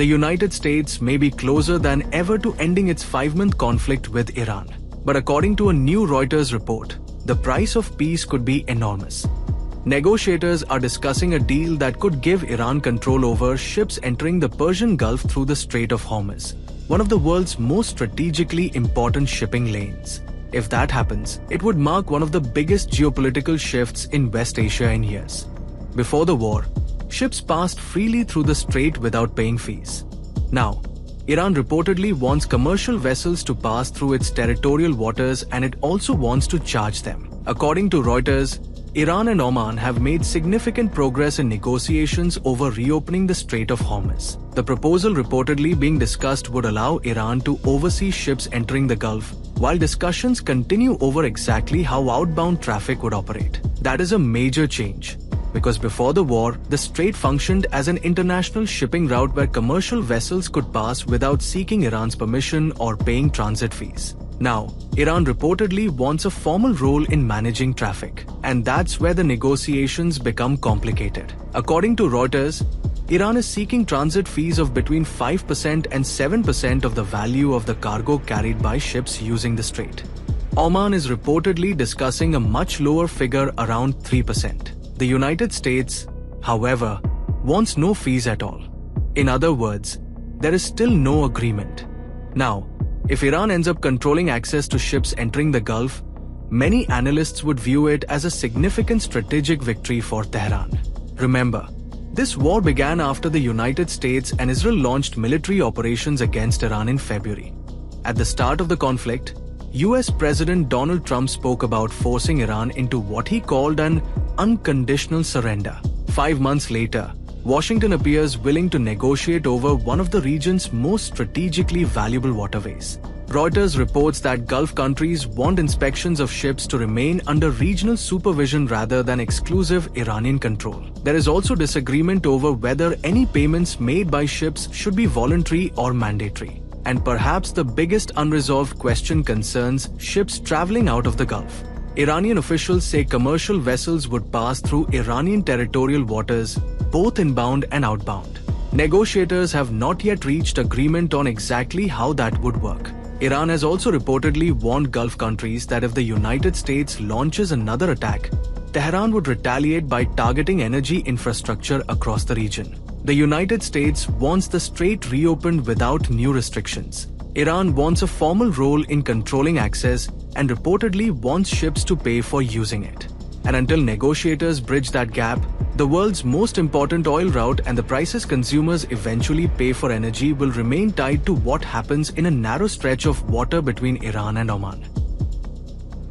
The United States may be closer than ever to ending its 5-month conflict with Iran. But according to a new Reuters report, the price of peace could be enormous. Negotiators are discussing a deal that could give Iran control over ships entering the Persian Gulf through the Strait of Hormuz, one of the world's most strategically important shipping lanes. If that happens, it would mark one of the biggest geopolitical shifts in West Asia in years. Before the war, ships passed freely through the strait without paying fees. Now, Iran reportedly wants commercial vessels to pass through its territorial waters, and it also wants to charge them. According to Reuters, Iran and Oman have made significant progress in negotiations over reopening the Strait of Hormuz. The proposal reportedly being discussed would allow Iran to oversee ships entering the Gulf, while discussions continue over exactly how outbound traffic would operate. That is a major change, because before the war, the strait functioned as an international shipping route where commercial vessels could pass without seeking Iran's permission or paying transit fees. Now, Iran reportedly wants a formal role in managing traffic, and that's where the negotiations become complicated. According to Reuters, Iran is seeking transit fees of between 5% and 7% of the value of the cargo carried by ships using the strait. Oman is reportedly discussing a much lower figure, around 3%. The United States, however, wants no fees at all. In other words, there is still no agreement. Now, if Iran ends up controlling access to ships entering the Gulf, many analysts would view it as a significant strategic victory for Tehran. Remember, this war began after the United States and Israel launched military operations against Iran in February. At the start of the conflict, US President Donald Trump spoke about forcing Iran into what he called an unconditional surrender. 5 months later, Washington appears willing to negotiate over one of the region's most strategically valuable waterways. Reuters reports that Gulf countries want inspections of ships to remain under regional supervision rather than exclusive Iranian control. There is also disagreement over whether any payments made by ships should be voluntary or mandatory. And perhaps the biggest unresolved question concerns ships traveling out of the Gulf. Iranian officials say commercial vessels would pass through Iranian territorial waters, both inbound and outbound. Negotiators have not yet reached agreement on exactly how that would work. Iran has also reportedly warned Gulf countries that if the United States launches another attack, Tehran would retaliate by targeting energy infrastructure across the region. The United States wants the strait reopened without new restrictions. Iran wants a formal role in controlling access and reportedly wants ships to pay for using it. And until negotiators bridge that gap, the world's most important oil route and the prices consumers eventually pay for energy will remain tied to what happens in a narrow stretch of water between Iran and Oman.